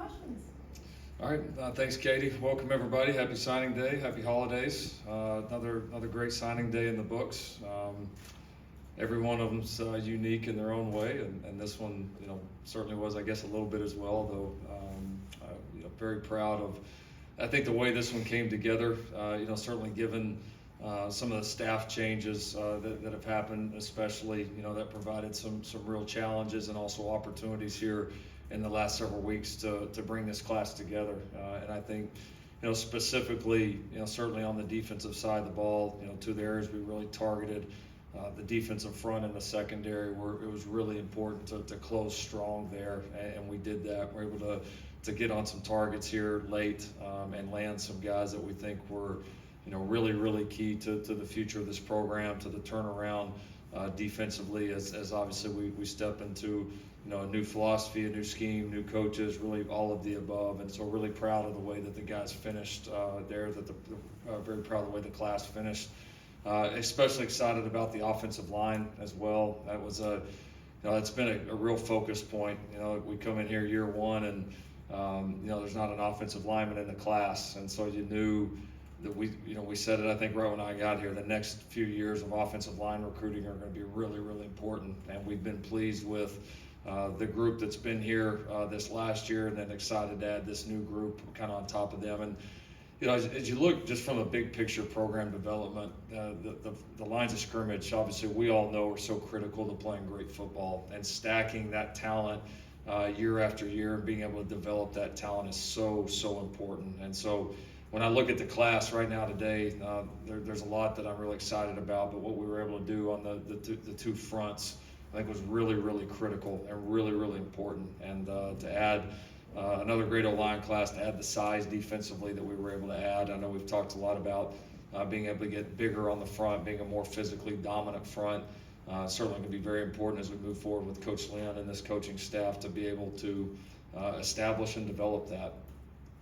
questions. All right, thanks, Katie. Welcome, everybody. Happy signing day. Happy holidays. Another great signing day in the books. Every one of them's unique in their own way, and this one, certainly was, I guess, a little bit as well. Though, very proud of. I think the way this one came together. Certainly given some of the staff changes that have happened, especially, that provided some real challenges and also opportunities here in the last several weeks to bring this class together. And I think, specifically, certainly on the defensive side of the ball, two of the areas we really targeted, the defensive front and the secondary, where it was really important to close strong there, and we did that. We're able to get on some targets here late and land some guys that we think were, really key to the future of this program, to the turnaround defensively, as obviously we step into a new philosophy, a new scheme, new coaches, really all of the above. And so really proud of the way that the guys finished there, very proud of the way the class finished. Especially excited about the offensive line as well. That was it's been a real focus point. We come in here year one and there's not an offensive lineman in the class, and so you knew that we said it, I think, right when I got here, the next few years of offensive line recruiting are going to be really, really important. And we've been pleased with the group that's been here this last year, and then excited to add this new group kind of on top of them. And as you look just from a big picture program development, the lines of scrimmage, obviously we all know, are so critical to playing great football, and stacking that talent year after year and being able to develop that talent is so important. And so when I look at the class right now today, there's a lot that I'm really excited about, but what we were able to do on the two fronts, I think, was really, really critical and really, really important. And to add another great O-line class, to add the size defensively that we were able to add. I know we've talked a lot about being able to get bigger on the front, being a more physically dominant front. Certainly going to be very important as we move forward with Coach Lynn and this coaching staff to be able to establish and develop that.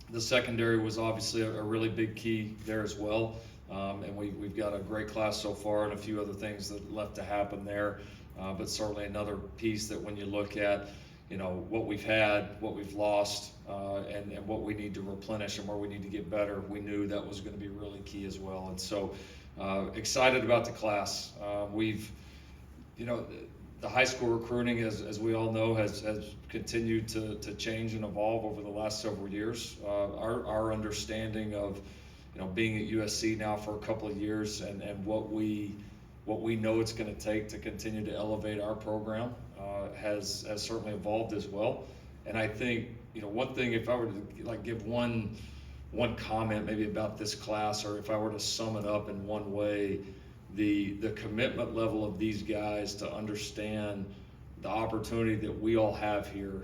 The secondary was obviously a really big key there as well, and we've got a great class so far and a few other things that left to happen there, but certainly another piece that when you look at what we've had, what we've lost, and what we need to replenish and where we need to get better, we knew that was going to be really key as well. And so excited about the class. We've the high school recruiting, as we all know, has continued to change and evolve over the last several years. Our understanding of being at USC now for a couple of years, and what we know it's going to take to continue to elevate our program has certainly evolved as well. And I think one thing, if I were to give one comment maybe about this class, or if I were to sum it up in one way, the commitment level of these guys to understand the opportunity that we all have here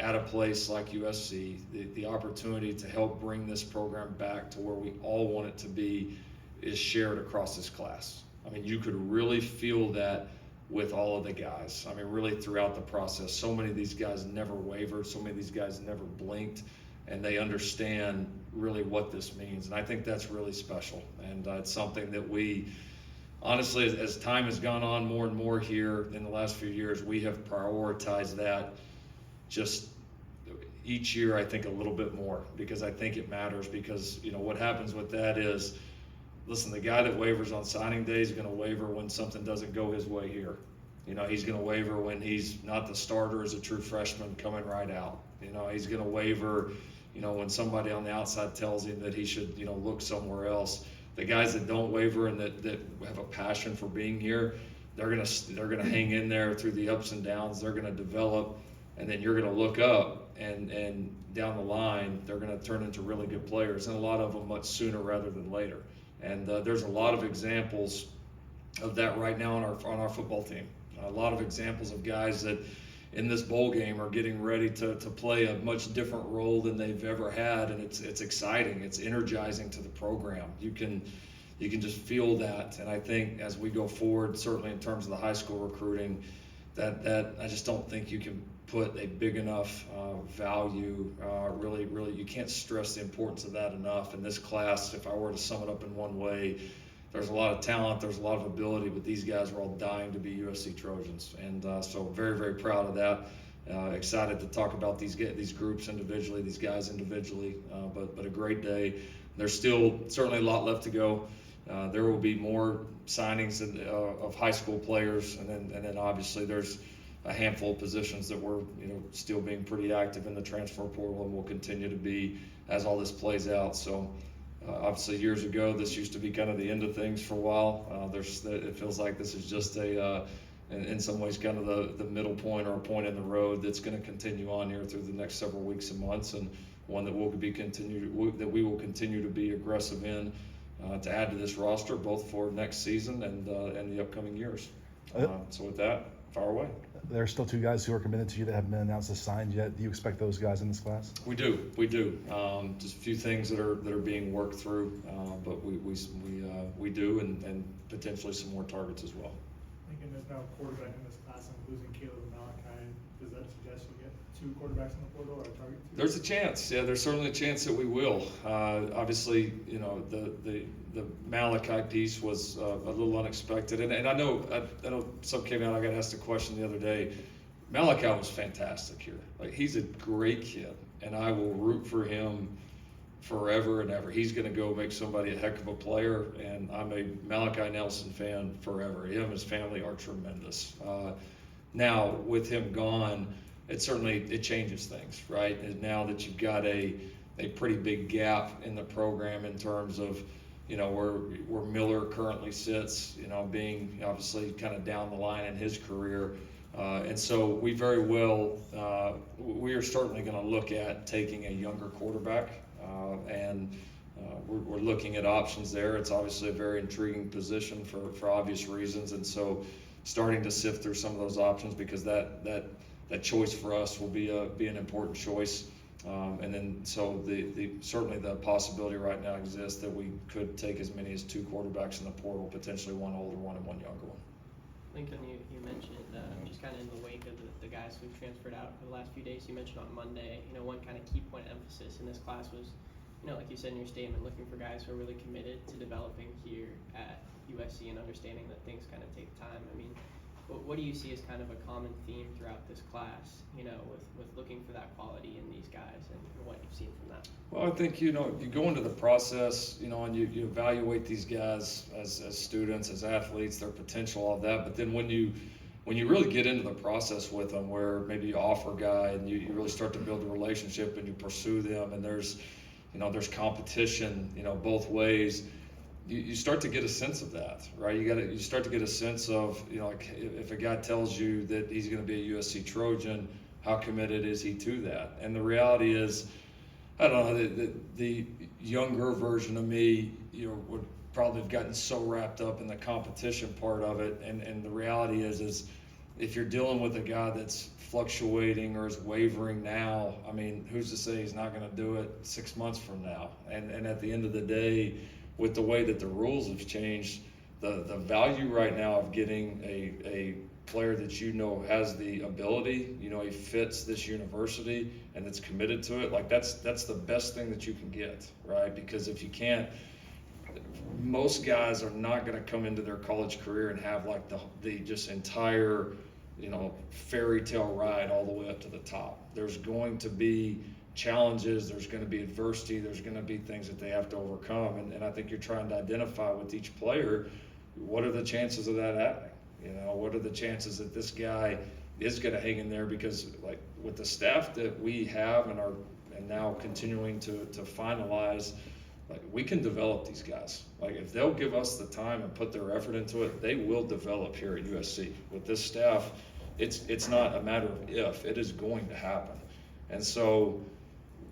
at a place like USC, the opportunity to help bring this program back to where we all want it to be, is shared across this class. I mean, you could really feel that with all of the guys. I mean, really throughout the process. So many of these guys never wavered. So many of these guys never blinked, and they understand really what this means. And I think that's really special. And it's something that we, honestly, as time has gone on more and more here in the last few years, we have prioritized that just each year, I think, a little bit more, because I think it matters. Because what happens with that is, listen, the guy that wavers on signing day is going to waver when something doesn't go his way here. He's going to waver when he's not the starter as a true freshman coming right out. He's going to waver, when somebody on the outside tells him that he should, look somewhere else. The guys that don't waver and that have a passion for being here, they're gonna hang in there through the ups and downs. They're gonna develop, and then you're gonna look up, and down the line they're gonna turn into really good players, and a lot of them much sooner rather than later. And there's a lot of examples of that right now on our football team. A lot of examples of guys that in this bowl game are getting ready to play a much different role than they've ever had, and it's exciting. It's energizing to the program. You can just feel that. And I think as we go forward, certainly in terms of the high school recruiting, that I just don't think you can put a big enough value. Really, you can't stress the importance of that enough. In this class, if I were to sum it up in one way, there's a lot of talent, there's a lot of ability, but these guys are all dying to be USC Trojans. And so very, very proud of that. excited to talk about these groups individually, these guys individually, but a great day. There's still certainly a lot left to go. There will be more signings of high school players, and then obviously there's a handful of positions that we're still being pretty active in the transfer portal, and will continue to be as all this plays out. So obviously years ago this used to be kind of the end of things for a while. It feels like this is just in some ways kind of the middle point or a point in the road that's going to continue on here through the next several weeks and months, and one that we will continue to be aggressive in to add to this roster, both for next season and the upcoming years. So with that, fire away. There are still 2 guys who are committed to you that haven't been announced as signed yet. Do you expect those guys in this class? We do. Just a few things that are being worked through, but we do, and potentially some more targets as well. Thinking there's now a quarterback in this class, and losing Caleb and Malachi, does that suggest we get 2 quarterbacks in the portal or a target 2? There's a chance. Yeah, there's certainly a chance that we will. Obviously, the Malachi piece was a little unexpected, and I know some came out. I got asked a question the other day. Malachi was fantastic here. Like, he's a great kid, and I will root for him forever and ever. He's going to go make somebody a heck of a player, and I'm a Malachi Nelson fan forever. Him and his family are tremendous. Now, with him gone, it changes things, right? And now that you've got a pretty big gap in the program in terms of where Miller currently sits, being obviously kind of down the line in his career. And so we very well, we are certainly going to look at taking a younger quarterback, and we're looking at options there. It's obviously a very intriguing position for obvious reasons, and so starting to sift through some of those options, because that choice for us will be an important choice. And then so certainly the possibility right now exists that we could take as many as 2 quarterbacks in the portal, potentially one older one and one younger one. Lincoln, you mentioned just kind of in the wake of the guys who've transferred out for the last few days. You mentioned on Monday, one kind of key point of emphasis in this class was, like you said in your statement, looking for guys who are really committed to developing here at USC and understanding that things kind of take time. I mean, what do you see as kind of a common theme throughout this class, with looking for that quality in these guys and what you've seen from that? Well, I think, you go into the process, and you evaluate these guys as students, as athletes, their potential, all that. But then when you really get into the process with them, where maybe you offer a guy and you really start to build a relationship and you pursue them, and there's competition, both ways, you start to get a sense of that, right? You start to get a sense of, like if a guy tells you that he's going to be a USC Trojan, how committed is he to that? And the reality is, I don't know, the younger version of me, would probably have gotten so wrapped up in the competition part of it. And the reality is if you're dealing with a guy that's fluctuating or is wavering now, I mean, who's to say he's not going to do it 6 months from now? And at the end of the day, with the way that the rules have changed, the value right now of getting a player that has the ability, he fits this university and it's committed to it, like that's the best thing that you can get, right? Because if you can't, most guys are not going to come into their college career and have like the just entire fairy tale ride all the way up to the top. There's going to be challenges, there's going to be adversity, there's going to be things that they have to overcome, and I think you're trying to identify with each player, what are the chances of that happening? What are the chances that this guy is going to hang in there? Because like with the staff that we have and now continuing to finalize, like we can develop these guys. Like if they'll give us the time and put their effort into it, they will develop here at USC. With this staff, it's not a matter of if, it is going to happen. And so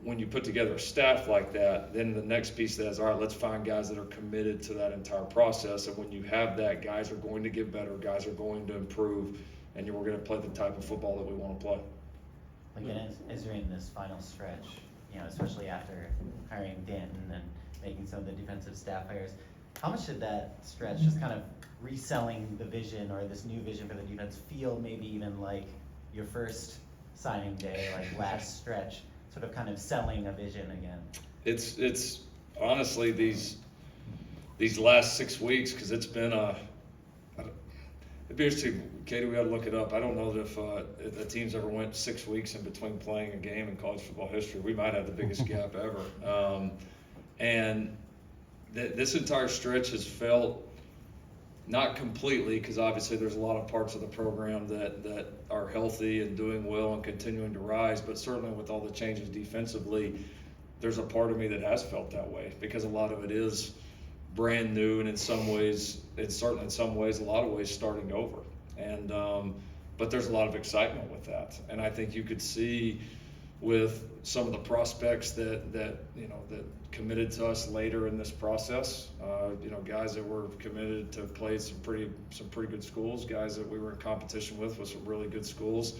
when you put together a staff like that, then the next piece is, all right, let's find guys that are committed to that entire process. And when you have that, guys are going to get better, guys are going to improve, and we're going to play the type of football that we want to play. Again, as you're in this final stretch, especially after hiring Danton and making some of the defensive staff hires, how much did that stretch, just kind of reselling the vision or this new vision for the defense, feel maybe even like your first signing day, like last stretch, sort of kind of selling a vision again? It's honestly these last 6 weeks, because it's been It'd be interesting, Katie. We got to look it up. I don't know that if a team's ever went 6 weeks in between playing a game in college football history. We might have the biggest gap ever. And this entire stretch has felt not completely, because obviously there's a lot of parts of the program that are healthy and doing well and continuing to rise, but certainly with all the changes defensively, there's a part of me that has felt that way, because a lot of it is brand new, and in some ways, it's certainly in some ways, a lot of ways starting over. And but there's a lot of excitement with that, and I think you could see with some of the prospects that committed to us later in this process, guys that were committed to play some pretty good schools, guys that we were in competition with some really good schools.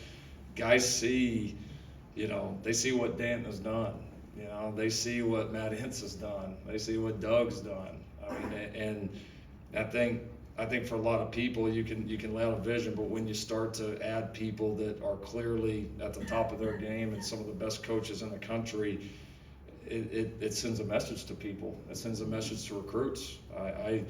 Guys see, they see what Danton has done. They see what Matt Ince has done. They see what Doug's done. I mean, and I think for a lot of people, you can lay out a vision, but when you start to add people that are clearly at the top of their game and some of the best coaches in the country, it sends a message to people. It sends a message to recruits. I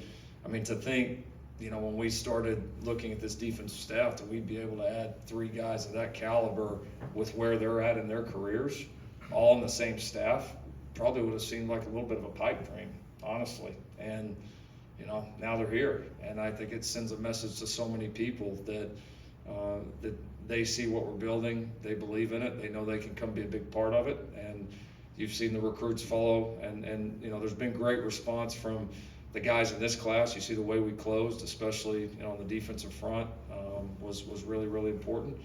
mean, to think, when we started looking at this defensive staff, that we'd be able to add 3 guys of that caliber with where they're at in their careers, all on the same staff, probably would have seemed like a little bit of a pipe dream, honestly. And now they're here, and I think it sends a message to so many people that they see what we're building, they believe in it, they know they can come be a big part of it, and you've seen the recruits follow, and there's been great response from the guys in this class. You see the way we closed, especially on the defensive front, was really, really important.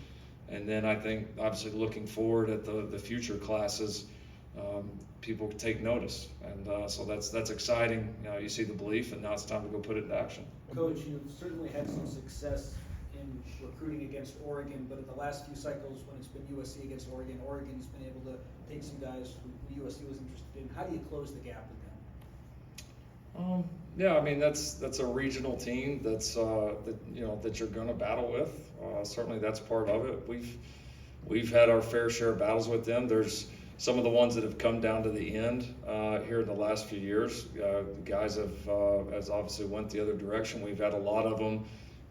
And then I think obviously looking forward at the future classes, people take notice, and so that's exciting. You see the belief, and now it's time to go put it into action. Coach, you've certainly had some success in recruiting against Oregon, but in the last few cycles when it's been USC against Oregon, Oregon's been able to take some guys who USC was interested in. How do you close the gap with them? Yeah, I mean that's a regional team that's that you're going to battle with. Certainly that's part of it. We've had our fair share of battles with them. There's some of the ones that have come down to the end here in the last few years. The guys has obviously went the other direction. We've had a lot of them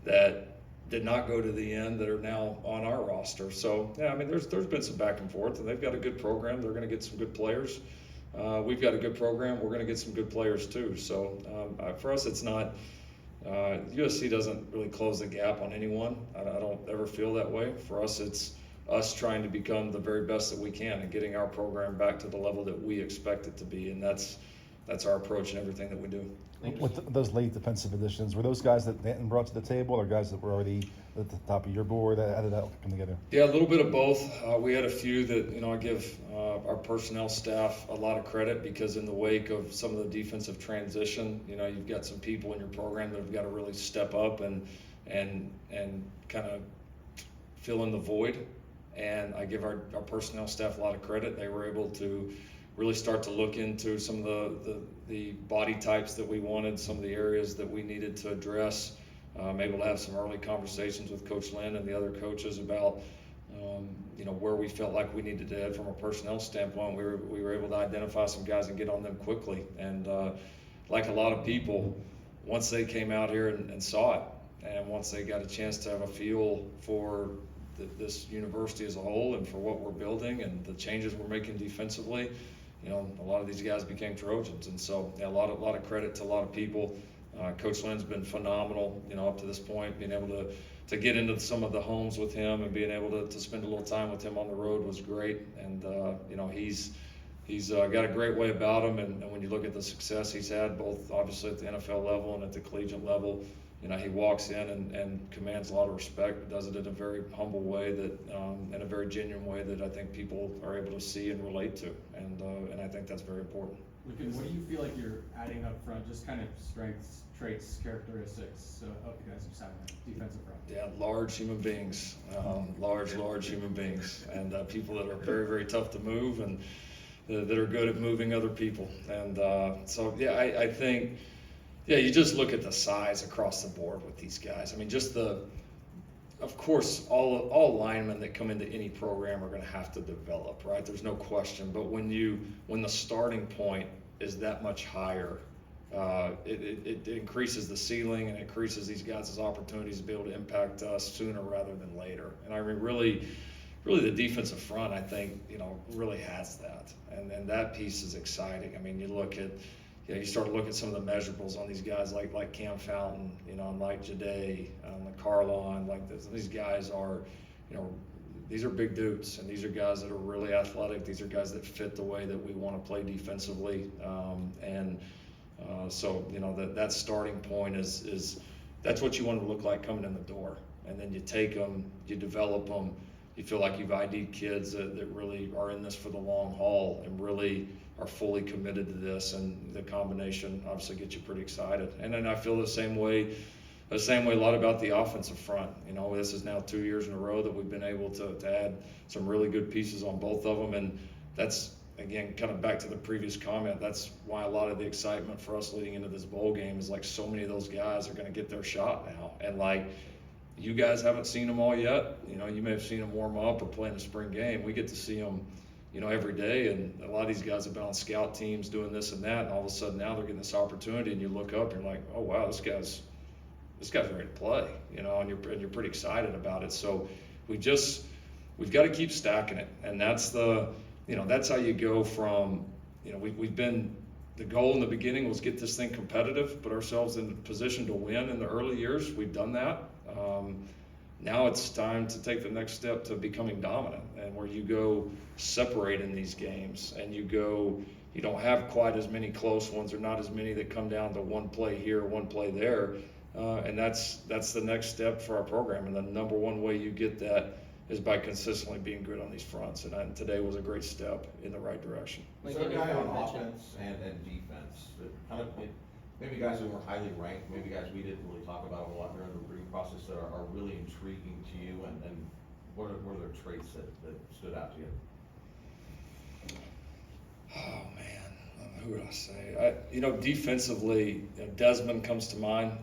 that did not go to the end that are now on our roster. So yeah, I mean there's been some back and forth, and they've got a good program. They're going to get some good players. We've got a good program. We're going to get some good players too. So for us, it's not USC doesn't really close the gap on anyone. I don't ever feel that way. For us, it's us trying to become the very best that we can and getting our program back to the level that we expect it to be, and that's our approach in everything that we do. With those late defensive additions, were those guys that Danton brought to the table, or guys that were already at the top of your board? How did that come together? Yeah, a little bit of both. We had a few that I give our personnel staff a lot of credit, because in the wake of some of the defensive transition, you've got some people in your program that have got to really step up and kind of fill in the void. And I give our personnel staff a lot of credit. They were able to really start to look into some of the body types that we wanted, some of the areas that we needed to address. Able to have some early conversations with Coach Lynn and the other coaches about where we felt like we needed to head from a personnel standpoint. We were able to identify some guys and get on them quickly. And like a lot of people, once they came out here and saw it, and once they got a chance to have a feel for this university as a whole and for what we're building and the changes we're making defensively, a lot of these guys became Trojans. And so a lot of credit to a lot of people. Coach Lynn's been phenomenal, up to this point. Being able to get into some of the homes with him and being able to spend a little time with him on the road was great. And he's got a great way about him. And when you look at the success he's had, both obviously at the NFL level and at the collegiate level, he walks in and commands a lot of respect, does it in a very humble way in a very genuine way that I think people are able to see and relate to. And I think that's very important. Lucan, what do you feel like you're adding up front, just kind of strengths, traits, characteristics of the guys you signed on the defensive front? Yeah, large human beings, large human beings, and people that are very, very tough to move and that are good at moving other people. And so, yeah, I think, you just look at the size across the board with these guys. I mean, just of course, all linemen that come into any program are going to have to develop, right? There's no question. But when the starting point is that much higher it increases the ceiling and increases these guys' opportunities to be able to impact us sooner rather than later. And I mean, really the defensive front, I think, really has that. And that piece is exciting. I mean, you look at, you start to look at some of the measurables on these guys like Cam Fountain, and like Jade, like Carlon, like these guys are, these are big dudes, and these are guys that are really athletic. These are guys that fit the way that we want to play defensively. So that starting point is that's what you want to look like coming in the door. And then you take them, you develop them, you feel like you've ID'd kids that really are in this for the long haul and really are fully committed to this, and the combination obviously gets you pretty excited. And then I feel the same way a lot about the offensive front. This is now 2 years in a row that we've been able to add some really good pieces on both of them, and that's, again, kind of back to the previous comment, that's why a lot of the excitement for us leading into this bowl game is like so many of those guys are going to get their shot now. And like, you guys haven't seen them all yet. You may have seen them warm up or play in the spring game. We get to see them, every day. And a lot of these guys have been on scout teams doing this and that. And all of a sudden now they're getting this opportunity, and you look up and you're like, oh wow, this guy's ready to play, and you're pretty excited about it. So we've got to keep stacking it. And that's that's how you go from, we've been, the goal in the beginning was get this thing competitive, put ourselves in a position to win in the early years. We've done that. Now it's time to take the next step to becoming dominant, and where you go separate in these games, and you don't have quite as many close ones, or not as many that come down to one play here, one play there. And that's the next step for our program. And the number one way you get that is by consistently being good on these fronts. And today was a great step in the right direction. Is there a guy on offense and defense that kind of, maybe guys who were highly ranked, maybe guys we didn't really talk about a lot during the recruiting process that are really intriguing to you, and what are their traits that stood out to you? Oh man, who would I say? Defensively, Desmond comes to mind.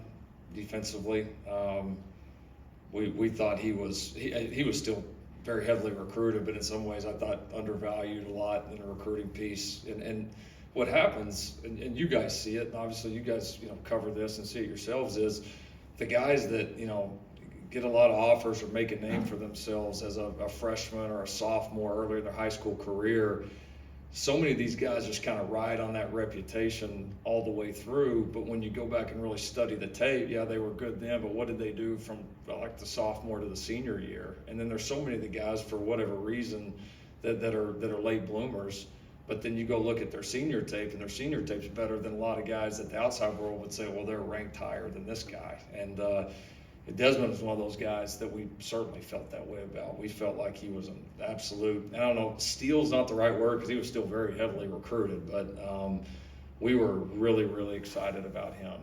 Defensively, we thought he was still very heavily recruited, but in some ways I thought undervalued a lot in the recruiting piece. And what happens, and you guys see it, and obviously you guys cover this and see it yourselves, is the guys that get a lot of offers or make a name for themselves as a freshman or a sophomore early in their high school career. So many of these guys just kind of ride on that reputation all the way through, but when you go back and really study the tape, yeah, they were good then, but what did they do from like the sophomore to the senior year? And then there's so many of the guys, for whatever reason, that are late bloomers, but then you go look at their senior tape, and their senior tape's better than a lot of guys that the outside world would say, well, they're ranked higher than this guy. And Desmond was one of those guys that we certainly felt that way about. We felt like he was an absolute, and I don't know, steal's not the right word because he was still very heavily recruited, but we were really, really excited about him.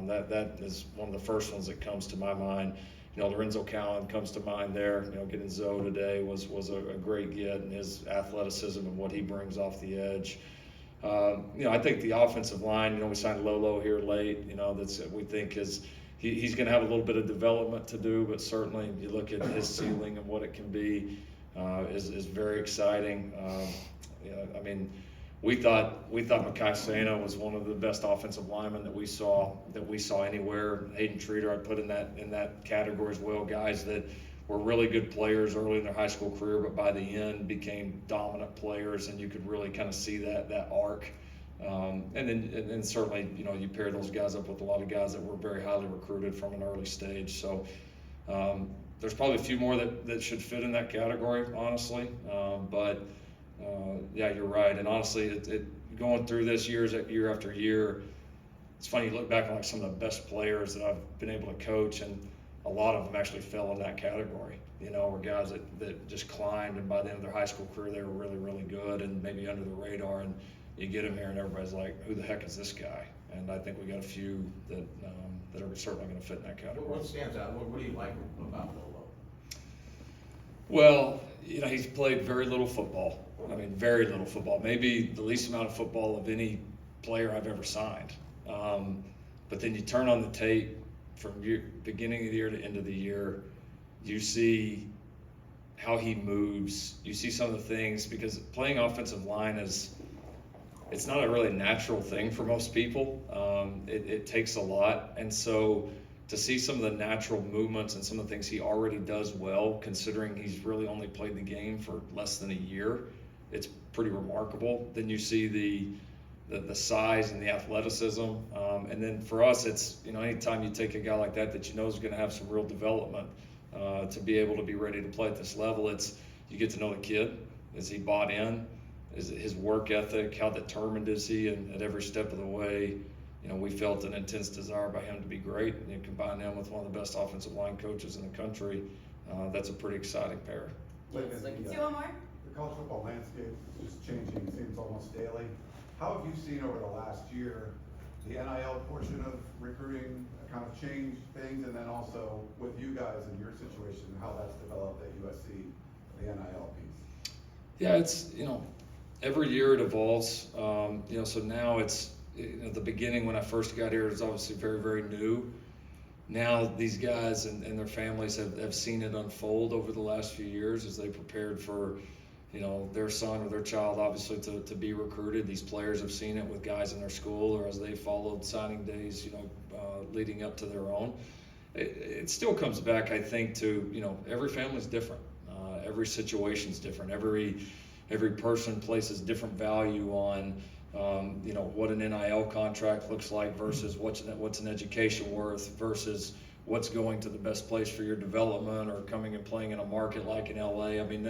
That is one of the first ones that comes to my mind. Lorenzo Cowan comes to mind there. Getting Zoe today was a great get, and his athleticism and what he brings off the edge. I think the offensive line, we signed Lolo here late, we think he's going to have a little bit of development to do, but certainly you look at his ceiling and what it can be is very exciting. We thought Makai Sena was one of the best offensive linemen that we saw anywhere. Hayden Treater I'd put in that category as well. Guys that were really good players early in their high school career, but by the end became dominant players, and you could really kind of see that arc. And then certainly, you pair those guys up with a lot of guys that were very highly recruited from an early stage. So there's probably a few more that should fit in that category, honestly. Yeah, you're right. And honestly, going through this year after year, it's funny, you look back on like some of the best players that I've been able to coach, and a lot of them actually fell in that category. Were guys that just climbed, and by the end of their high school career, they were really, really good and maybe under the radar. And you get them here, and everybody's like, "Who the heck is this guy?" And I think we got a few that are certainly going to fit in that category. What stands out? What do you like about Lolo? Well, he's played very little football. Very little football. Maybe the least amount of football of any player I've ever signed. But then you turn on the tape from beginning of the year to end of the year, you see how he moves. You see some of the things, because playing offensive line is it's not a really natural thing for most people. It takes a lot. And so to see some of the natural movements and some of the things he already does well, considering he's really only played the game for less than a year, it's pretty remarkable. Then you see the size and the athleticism. And then for us, it's, anytime you take a guy like that you know is going to have some real development, to be able to be ready to play at this level, you get to know the kid. Is he bought in? Is it his work ethic? How determined is he? And at every step of the way, we felt an intense desire by him to be great. And you combine him with one of the best offensive line coaches in the country, that's a pretty exciting pair. Two more. The college football landscape is changing, it seems almost daily. How have you seen over the last year the NIL portion of recruiting kind of change things, and then also with you guys in your situation, how that's developed at USC, the NIL piece? Yeah, it's, every year it evolves. So now it's, at the beginning when I first got here, it was obviously very, very new. Now these guys and their families have seen it unfold over the last few years as they prepared for, their son or their child obviously to be recruited. These players have seen it with guys in their school or as they followed signing days, leading up to their own. It still comes back, I think, to, every family's different. Every situation's different. Every person places different value on, what an NIL contract looks like versus what's an education worth versus what's going to the best place for your development or coming and playing in a market like in LA. I mean,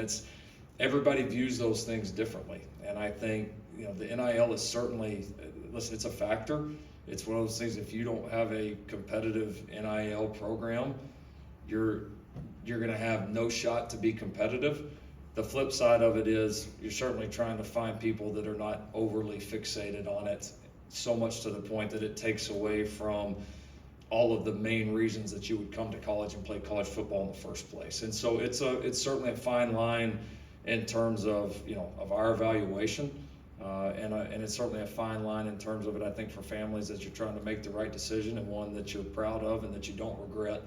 everybody views those things differently. And I think, the NIL is certainly, listen, it's a factor. It's one of those things, if you don't have a competitive NIL program, you're going to have no shot to be competitive. The flip side of it is you're certainly trying to find people that are not overly fixated on it, so much to the point that it takes away from all of the main reasons that you would come to college and play college football in the first place. And so it's certainly a fine line in terms of, of our evaluation. And it's certainly a fine line in terms of it, I think, for families that you're trying to make the right decision and one that you're proud of and that you don't regret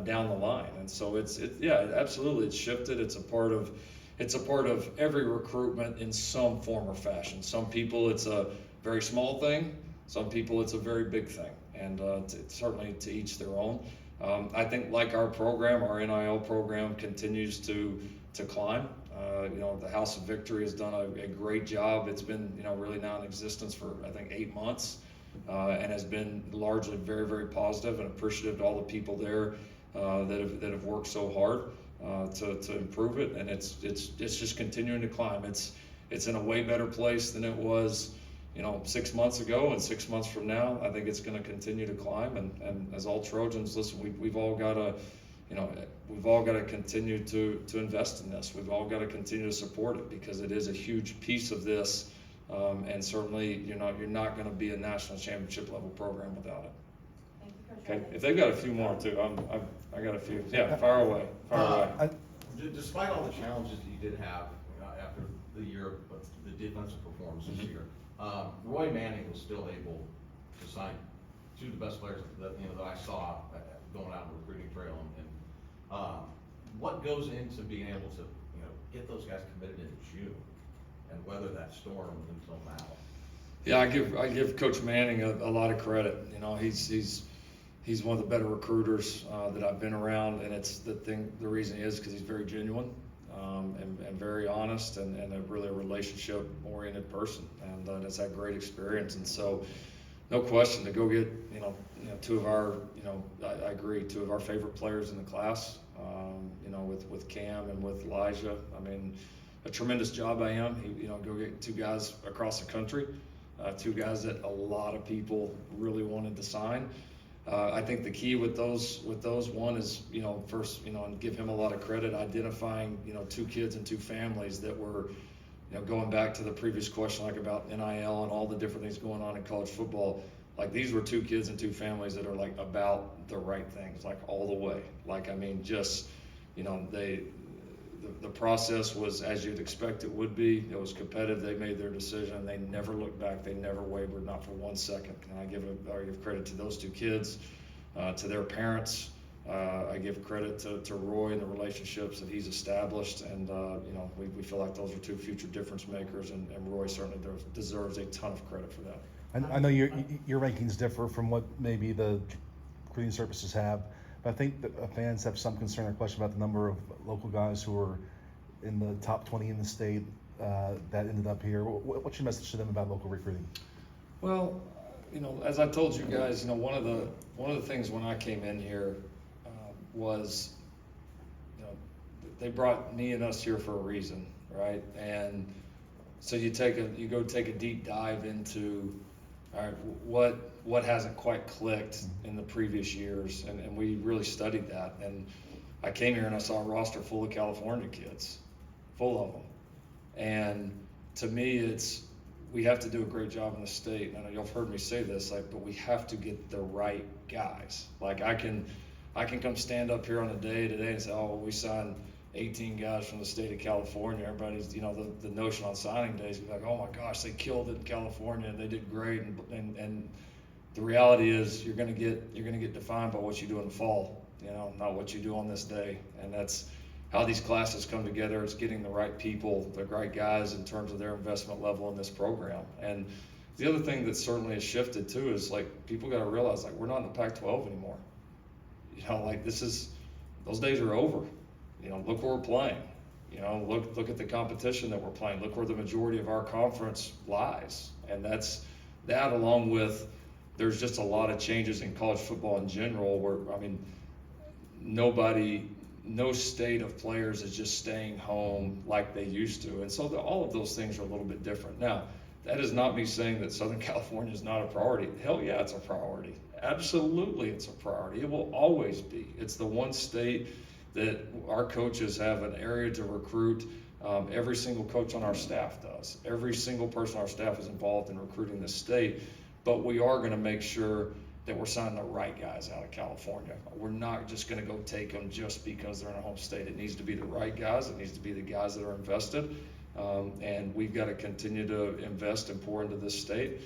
down the line. And so absolutely, it's shifted. It's a part of every recruitment in some form or fashion. Some people it's a very small thing. Some people it's a very big thing. And certainly to each their own. I think like our program, our NIL program continues to climb. The House of Victory has done a great job. It's been, really now in existence for, I think, 8 months, and has been largely very, very positive and appreciative to all the people there that have worked so hard to improve it. And it's just continuing to climb. It's in a way better place than it was, 6 months ago, and 6 months from now, I think it's going to continue to climb. And as all Trojans, listen, we've all got to, we've all got to continue to invest in this. We've all got to continue to support it because it is a huge piece of this. And certainly, you're not going to be a national championship level program without it. Thank you, Coach Okay, Riley. if they've got a few more too, I got a few. Yeah, fire away. Despite all the challenges that you did have after the year of the defensive performance this year, Roy Manning was still able to sign two of the best players that I saw going out on the recruiting trail. And what goes into being able to get those guys committed in June and weather that storm until now? Yeah, I give Coach Manning a lot of credit. He's one of the better recruiters that I've been around, and it's the reason he is because he's very genuine and very honest and a really relationship oriented person, and has had great experience. And so, no question, to go get two of our I agree, two of our favorite players in the class, with Cam and with Elijah. I mean, a tremendous job by him. He go get two guys across the country, two guys that a lot of people really wanted to sign. I think the key with those one is, first, and give him a lot of credit, identifying, two kids and two families that were, going back to the previous question, like about NIL and all the different things going on in college football. Like, these were two kids and two families that are like about the right things, like all the way. Like, I mean, just, the process was as you'd expect it would be. It was competitive. They made their decision. They never looked back. They never wavered, not for 1 second. And I give credit to those two kids, to their parents, I give credit to Roy and the relationships that he's established, and you know, we feel like those are two future difference makers, and Roy certainly deserves a ton of credit for that. I know your rankings differ from what maybe the recruiting services have, but I think that fans have some concern or question about the number of local guys who are in the top 20 in the state that ended up here. What's your message to them about local recruiting? Well, you know, as I told you guys, you know, one of the things when I came in here was, you know, they brought me and us here for a reason, right? And so you go take a deep dive into, all right, what hasn't quite clicked in the previous years, and we really studied that. And I came here and I saw a roster full of California kids, full of them. And to me, we have to do a great job in the state. And you've heard me say this, like, but we have to get the right guys. Like, I can come stand up here on a day today and say, oh, we signed 18 guys from the state of California. Everybody's, you know, the notion on signing days is like, oh my gosh, they killed it in California and they did great. And the reality is you're gonna get defined by what you do in the fall, you know, not what you do on this day. And that's how these classes come together. It's getting the right people, the right guys in terms of their investment level in this program. And the other thing that certainly has shifted too is, like, people got to realize, like, we're not in the Pac-12 anymore. You know, like, those days are over. You know, look where we're playing. You know, look at the competition that we're playing. Look where the majority of our conference lies. And that's that, along with, there's just a lot of changes in college football in general where, I mean, no state of players is just staying home like they used to. And so all of those things are a little bit different. Now, that is not me saying that Southern California is not a priority. Hell yeah, it's a priority. Absolutely, it's a priority. It will always be. It's the one state that our coaches have an area to recruit. Every single coach on our staff does. Every single person on our staff is involved in recruiting the state. But we are going to make sure that we're signing the right guys out of California. We're not just going to go take them just because they're in a home state. It needs to be the right guys. It needs to be the guys that are invested. And we've got to continue to invest and pour into this state.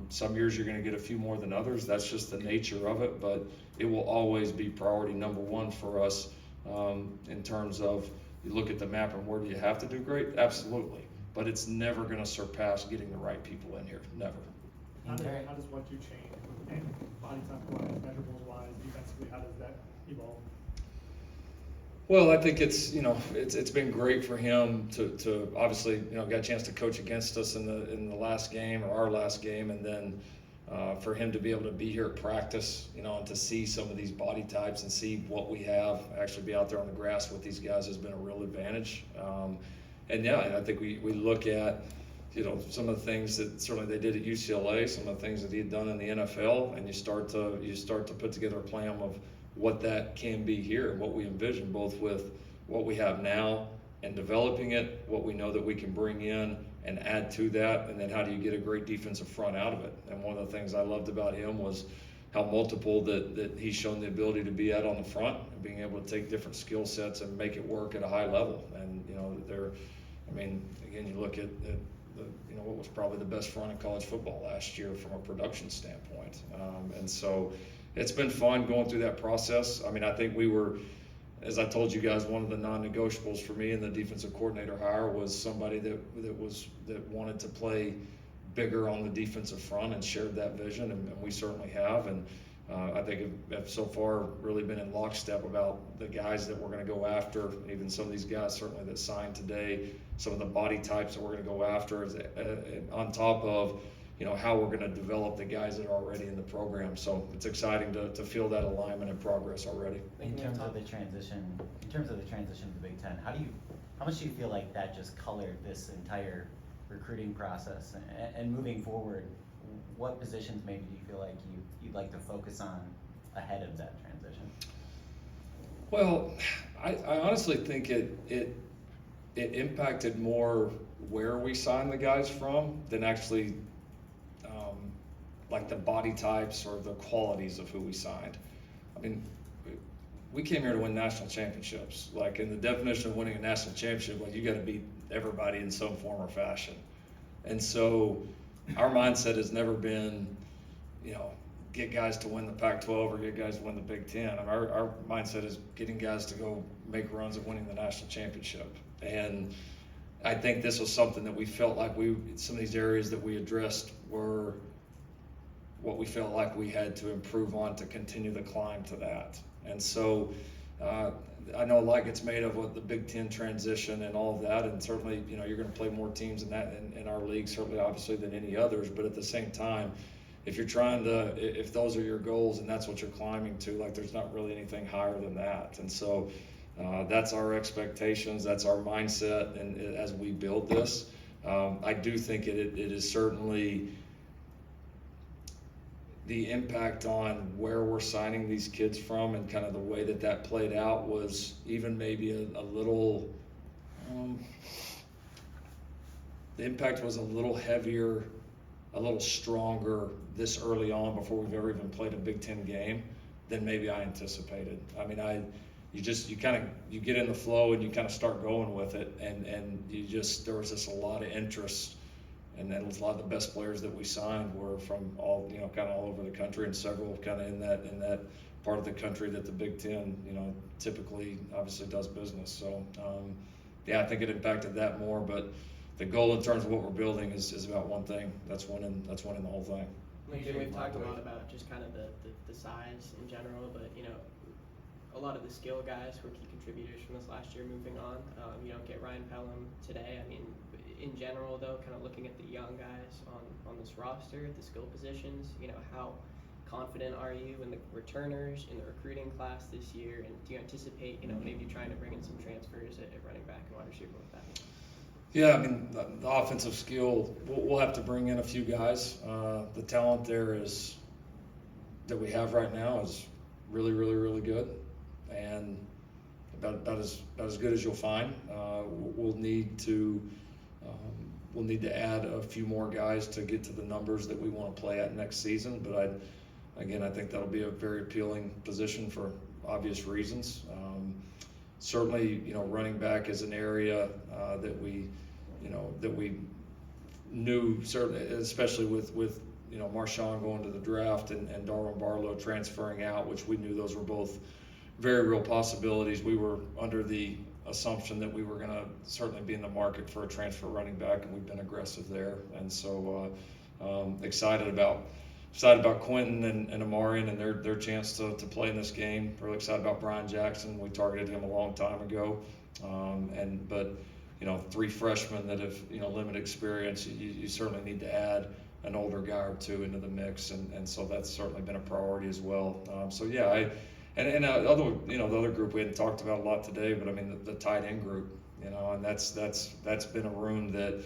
Some years you're going to get a few more than others. That's just the nature of it. But it will always be priority number one for us in terms of, you look at the map and where do you have to do great? Absolutely. But it's never going to surpass getting the right people in here. Never. How does what you change, and body type wise, measurables wise, defensively, how does that evolve? Well, I think it's been great for him to obviously, you know, got a chance to coach against us in the last game, or our last game, and then for him to be able to be here at practice, you know, and to see some of these body types and see what we have, actually be out there on the grass with these guys has been a real advantage. And yeah, I think we look at, you know, some of the things that certainly they did at UCLA, some of the things that he had done in the NFL, and you start to put together a plan of what that can be here and what we envision, both with what we have now and developing it, what we know that we can bring in and add to that, and then how do you get a great defensive front out of it. And one of the things I loved about him was how multiple that he's shown the ability to be at on the front, and being able to take different skill sets and make it work at a high level. And, you know, again, you look at you know, what was probably the best front in college football last year from a production standpoint. And so it's been fun going through that process. I mean, I think we were, as I told you guys, one of the non-negotiables for me in the defensive coordinator hire was somebody that wanted to play bigger on the defensive front and shared that vision, and we certainly have. And I think have so far really been in lockstep about the guys that we're going to go after, even some of these guys certainly that signed today, some of the body types that we're going to go after, on top of, you know, how we're going to develop the guys that are already in the program. So it's exciting to feel that alignment and progress already. In terms of the transition to the Big Ten, how much do you feel like that just colored this entire recruiting process? And moving forward, what positions maybe do you feel like you'd like to focus on ahead of that transition? Well, I honestly think it impacted more where we signed the guys from than actually like the body types or the qualities of who we signed. I mean, we came here to win national championships. Like, in the definition of winning a national championship, like, you got to beat everybody in some form or fashion. And so our mindset has never been, you know, get guys to win the Pac-12 or get guys to win the Big Ten. I mean, our mindset is getting guys to go make runs at winning the national championship. And I think this was something that we felt like some of these areas that we addressed were what we felt like we had to improve on to continue the climb to that. And so I know a lot gets made of what the Big Ten transition and all of that, and certainly, you know, you're going to play more teams in that in our league, certainly obviously than any others. But at the same time, if you're trying to, if those are your goals and that's what you're climbing to, like there's not really anything higher than that. And so that's our expectations, that's our mindset, and as we build this, I do think it is certainly the impact on where we're signing these kids from and kind of the way that played out was even maybe a little, the impact was a little heavier, a little stronger this early on before we've ever even played a Big Ten game than maybe I anticipated. I mean, you get in the flow and you kind of start going with it, and there was just a lot of interest. And then a lot of the best players that we signed were from all, you know, kind of all over the country, and several kind of in that part of the country that the Big Ten, you know, typically obviously does business. So, yeah, I think it impacted that more. But the goal in terms of what we're building is about one thing. That's winning the whole thing. We've talked a lot about just kind of the size in general, but, you know, a lot of the skill guys were key contributors from this last year moving on. You don't get Ryan Pelham today. I mean, in general, though, kind of looking at the young guys on this roster, the skill positions, you know, how confident are you in the returners, in the recruiting class this year, and do you anticipate, you know, maybe trying to bring in some transfers at running back and wide receiver with that? Yeah, I mean, the offensive skill, we'll have to bring in a few guys. The talent there that we have right now is really, really, really good, and about as good as you'll find. We'll need to add a few more guys to get to the numbers that we want to play at next season. But I think that'll be a very appealing position for obvious reasons. Certainly, you know, running back is an area that we knew, certainly, especially with you know, Marshawn going to the draft and Darwin Barlow transferring out, which we knew those were both very real possibilities. We were under the assumption that we were going to certainly be in the market for a transfer running back, and we've been aggressive there. And so excited about Quentin and Amarian and their chance to play in this game. Really excited about Brian Jackson. We targeted him a long time ago, but you know, 3 freshmen that have, you know, limited experience. You certainly need to add an older guy or 2 into the mix, and so that's certainly been a priority as well. So yeah, the other group we hadn't talked about a lot today, but I mean the tight end group, you know, and that's been a room that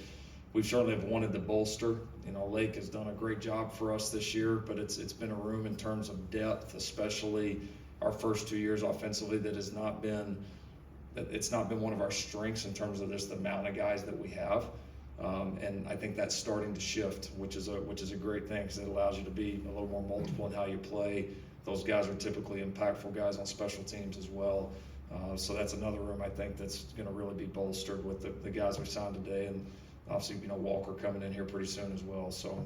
we certainly have wanted to bolster. You know, Lake has done a great job for us this year, but it's been a room in terms of depth, especially our first 2 years offensively, it's not been one of our strengths in terms of just the amount of guys that we have. And I think that's starting to shift, which is a great thing, because it allows you to be a little more multiple in how you play. Those guys are typically impactful guys on special teams as well. So that's another room I think that's going to really be bolstered with the guys we signed today, and obviously, you know, Walker coming in here pretty soon as well. So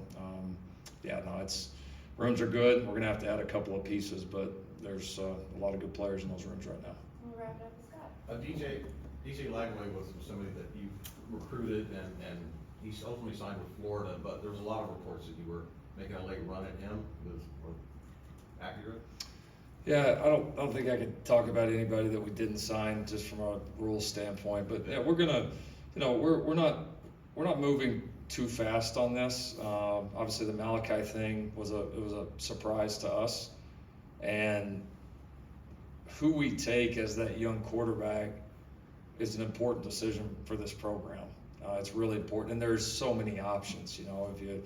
rooms are good. We're going to have to add a couple of pieces, but there's a lot of good players in those rooms right now. We'll wrap it up with Scott. DJ Lagway was somebody that you recruited, and he's ultimately signed with Florida, but there was a lot of reports that you were making a late run at him. Was accurate? Yeah, I don't think I could talk about anybody that we didn't sign just from a rules standpoint, but yeah, we're gonna, you know, we're not moving too fast on this. Obviously, the Malachi thing was a surprise to us, and who we take as that young quarterback is an important decision for this program. It's really important, and there's so many options. You know, if you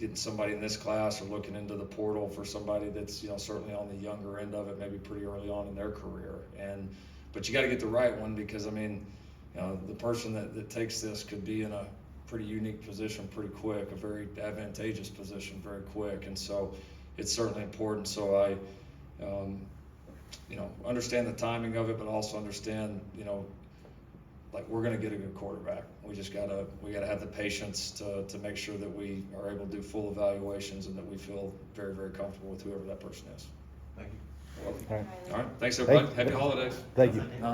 getting somebody in this class or looking into the portal for somebody that's, you know, certainly on the younger end of it, maybe pretty early on in their career. But you got to get the right one, because I mean, you know, the person that takes this could be in a pretty unique position pretty quick, a very advantageous position very quick, and so it's certainly important. So I, you know, understand the timing of it, but also understand, you know, like, we're gonna get a good quarterback. We gotta have the patience to make sure that we are able to do full evaluations and that we feel very, very comfortable with whoever that person is. Thank you. All right. All right, thanks everybody. Thank- Happy holidays. Thank you. Uh-huh.